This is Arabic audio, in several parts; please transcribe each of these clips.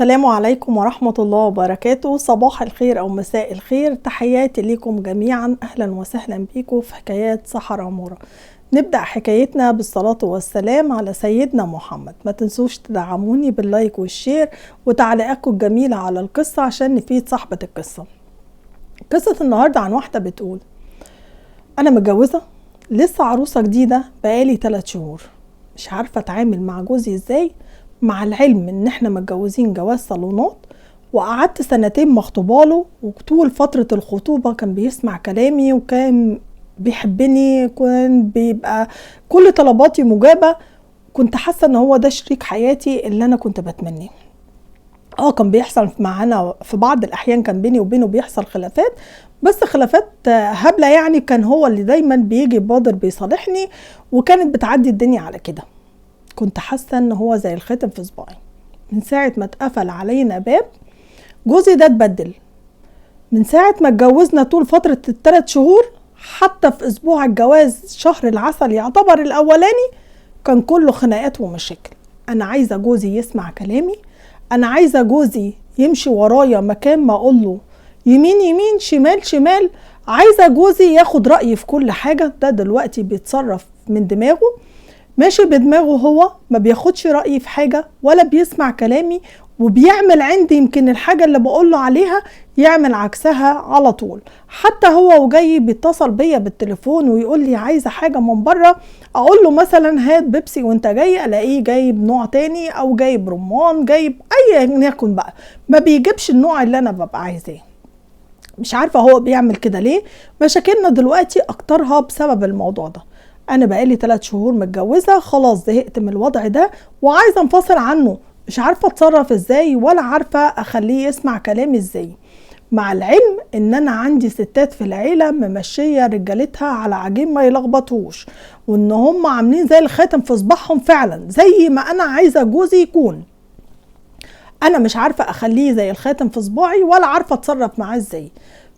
السلام عليكم ورحمة الله وبركاته. صباح الخير أو مساء الخير، تحياتي لكم جميعا. أهلا وسهلا بكم في حكايات سحر عمورة. نبدأ حكايتنا بالصلاة والسلام على سيدنا محمد. ما تنسوش تدعموني باللايك والشير وتعليقاتكم الجميلة على القصة عشان نفيد صاحبة القصة. قصة النهاردة عن واحدة بتقول: أنا متجوزة لسه عروسة جديدة بقالي 3 شهور، مش عارفة أتعامل مع جوزي إزاي، مع العلم ان احنا متجوزين جواز صالونات، وقعدت 2 مخطوباله، وطول فترة الخطوبة كان بيسمع كلامي وكان بيحبني، وكان بيبقى كل طلباتي مجابة. كنت حاسة ان هو ده شريك حياتي اللي انا كنت بتمنيه. كان بيحصل معانا في بعض الاحيان، كان بيني وبينه بيحصل خلافات، بس خلافات هبلة يعني. كان هو اللي دايما بيجي بادر بيصالحني، وكانت بتعدي الدنيا على كده. كنت حاسة ان هو زي الخاتم في صباعي. من ساعة ما اتقفل علينا باب جوزي ده اتبدل. من ساعة ما اتجوزنا طول فترة ال3 شهور، حتى في اسبوع الجواز شهر العسل يعتبر الاولاني، كان كله خناقات ومشاكل. انا عايزة جوزي يسمع كلامي، انا عايزة جوزي يمشي ورايا مكان ما اقوله يمين يمين شمال شمال. عايزة جوزي ياخد رأيي في كل حاجة. ده دلوقتي بيتصرف من دماغه، ماشي بدماغه، هو ما بياخدش رأيي في حاجة ولا بيسمع كلامي، وبيعمل عندي يمكن الحاجة اللي بقوله عليها يعمل عكسها على طول. حتى هو وجاي بيتصل بيا بالتليفون ويقول لي عايزة حاجة من بره، اقول له مثلا هات بيبسي وانت جاي، الاقيه جايب نوع تاني، او جايب رمان، جايب اي يكن بقى، ما بيجيبش النوع اللي انا ببقى عايزاه. مش عارفة هو بيعمل كده ليه. مشاكلنا دلوقتي اكترها بسبب الموضوع ده. انا بقالي 3 شهور متجوزة، خلاص زهقت من الوضع ده وعايزة انفصل عنه. مش عارفة اتصرف ازاي، ولا عارفة اخليه يسمع كلامي ازاي، مع العلم ان انا عندي ستات في العيلة ممشية رجالتها على عجين ما يلخبطوش، وان هم عاملين زي الخاتم في صباحهم فعلا، زي ما انا عايزة جوزي يكون. انا مش عارفة اخليه زي الخاتم في صباعي، ولا عارفة اتصرف معاه ازاي.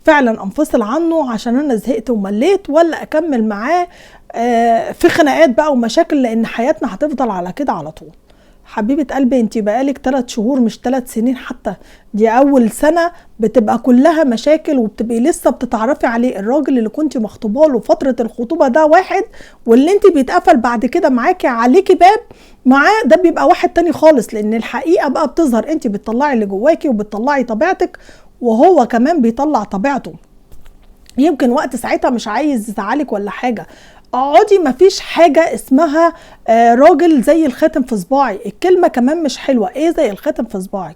فعلا انفصل عنه عشان انا زهقت ومليت، ولا اكمل معاه في خناقات بقى ومشاكل، لان حياتنا هتفضل على كده على طول. حبيبة قلبي، انتي بقالك 3 شهور مش 3 سنين حتى. دي اول سنة بتبقى كلها مشاكل، وبتبقي لسه بتتعرفي عليه. الراجل اللي كنتي مخطوبه له فترة الخطوبة ده واحد، واللي انتي بيتقفل بعد كده معاكي عليكي باب معاه ده بيبقى واحد تاني خالص. لان الحقيقة بقى بتظهر، انتي بتطلعي اللي جواكي وبتطلعي طبيعتك، وهو كمان بيطلع طبيعته. يمكن وقت ساعتها مش عايز يزعلك ولا حاجة. اقعدي، مفيش حاجة اسمها راجل زي الخاتم في صباعي. الكلمة كمان مش حلوة. ايه زي الخاتم في صباعك؟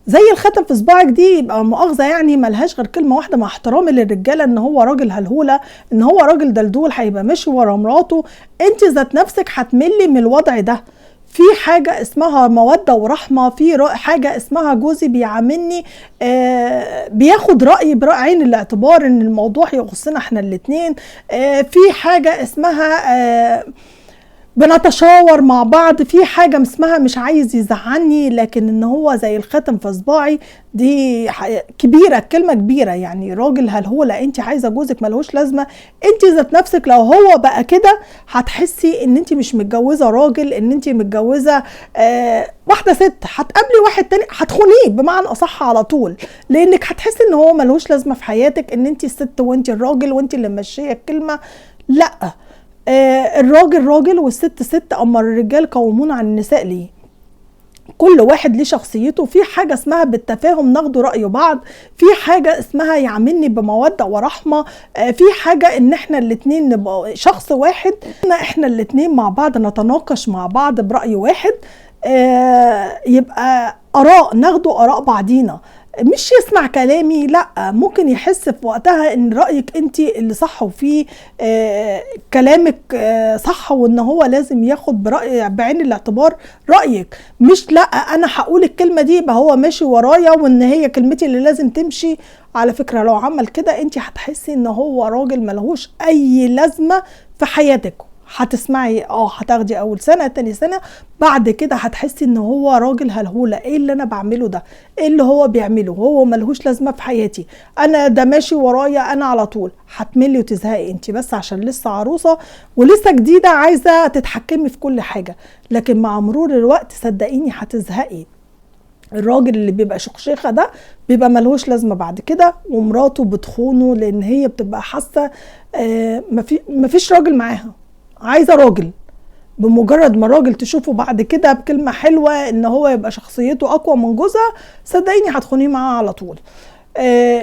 زي الخاتم في صباعك دي يبقى مؤاخذة يعني ملهاش غير كلمة واحدة، مع احترامي للرجالة، ان هو راجل هلهولة، ان هو راجل دلدول هيبقى ماشي ورا مراته. انت ذات نفسك هتملي من الوضع ده. في حاجة اسمها مودة ورحمة، في حاجة اسمها جوزي بيعاملني بياخد رأيي بعين الاعتبار ان الموضوع يخصنا احنا الاتنين. في حاجة اسمها بنتشاور مع بعض. في حاجة اسمها مش عايز يزعلني، لكن ان هو زي الختم في صباعي دي كبيرة، كلمة كبيرة يعني. راجل هلهولة، انت عايزة جوزك ملهوش لازمة. انت ذات نفسك لو هو بقى كده هتحسي ان انت مش متجوزة راجل، ان انت متجوزة واحدة ست. هتقابلي واحد تاني هتخونيه بمعنى اصح على طول، لانك هتحسي ان هو ملهوش لازمة في حياتك، ان انت الست وانت الراجل وانت اللي ماشية الكلمة. لا، الراجل راجل والست ست. اما الرجال قوامون على النساء ليه؟ كل واحد ليه شخصيته. في حاجة اسمها بالتفاهم ناخد رأي بعض، في حاجة اسمها يعاملني بمودة ورحمة، في حاجة ان احنا الاتنين نبقى شخص واحد، احنا الاتنين مع بعض نتناقش مع بعض برأي واحد. يبقى آراء، ناخدوا آراء بعضينا، مش يسمع كلامي. لا، ممكن يحس في وقتها ان رأيك انت اللي صح، وفي كلامك صح، وان هو لازم ياخد برأي بعين الاعتبار رأيك. مش لا انا هقول الكلمة دي يبقى هو ماشي ورايا وان هي كلمتي اللي لازم تمشي. على فكرة لو عمل كده انت هتحسي ان هو راجل ملهوش اي لازمة في حياتك. هتسمعي هتاخدي اول سنة تاني سنة، بعد كده هتحسي ان هو راجل هلهولة. ايه اللي انا بعمله ده؟ ايه اللي هو بيعمله؟ هو ملهوش لازمة في حياتي، انا ده ماشي ورايا انا على طول. هتملي وتزهقي انت بس عشان لسه عروسة ولسه جديدة عايزة تتحكمي في كل حاجة. لكن مع مرور الوقت صدقيني هتزهقي. الراجل اللي بيبقى شخشيخة ده بيبقى ملهوش لازمة بعد كده، ومراته بتخونه لان هي بتبقى حاسة مفيش راجل معاها، عايزة راجل. بمجرد ما الراجل تشوفه بعد كده بكلمة حلوة ان هو يبقى شخصيته اقوى من جوزها، صدقيني هتخونيه معاه على طول.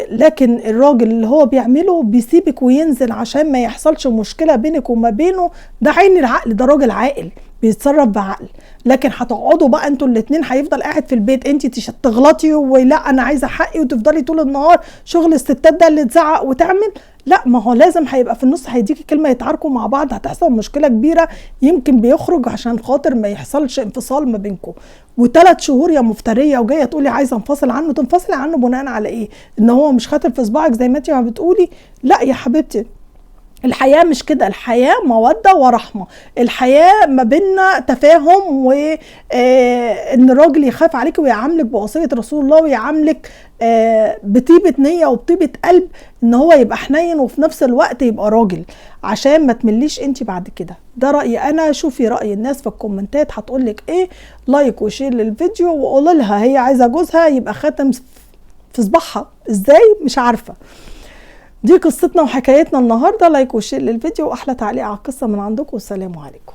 لكن الراجل اللي هو بيعمله بيسيبك وينزل عشان ما يحصلش مشكلة بينك وما بينه، ده عين العقل، ده راجل عاقل بيتصرف بعقل. لكن هتقعدوا بقى انتوا الاتنين، هيفضل قاعد في البيت انت تغلطي ولا انا عايزه حقي، وتفضلي طول النهار شغل الستات ده اللي تزعق وتعمل. لا، ما هو لازم هيبقى في النص هيديكي كلمه يتعاركوا مع بعض، هتحصل مشكله كبيره، يمكن بيخرج عشان خاطر ما يحصلش انفصال ما بينكم. و3 شهور يا مفتريه وجايه تقولي عايزه انفصل عنه، تنفصلي عنه بناء على ايه؟ ان هو مش خاتم في صباعك زي ما انت ما بتقولي؟ لا يا حبيبتي، الحياة مش كده، الحياة مودة ورحمة، الحياة ما بيننا تفاهم، وان الراجل يخاف عليك ويعاملك بوصية رسول الله، ويعاملك بطيبة نية وبطيبة قلب، ان هو يبقى حنين وفي نفس الوقت يبقى راجل، عشان ما تمليش انت بعد كده. ده رأيي انا. شوفي رأي الناس في الكومنتات هتقولك ايه، لايك وشير للفيديو، وقول لها هي عايزة جوزها يبقى خاتم في صباعها ازاي، مش عارفة. دي قصتنا وحكايتنا النهاردة. لايك وشير للفيديو، واحلى تعليق على القصة من عندكم، والسلام عليكم.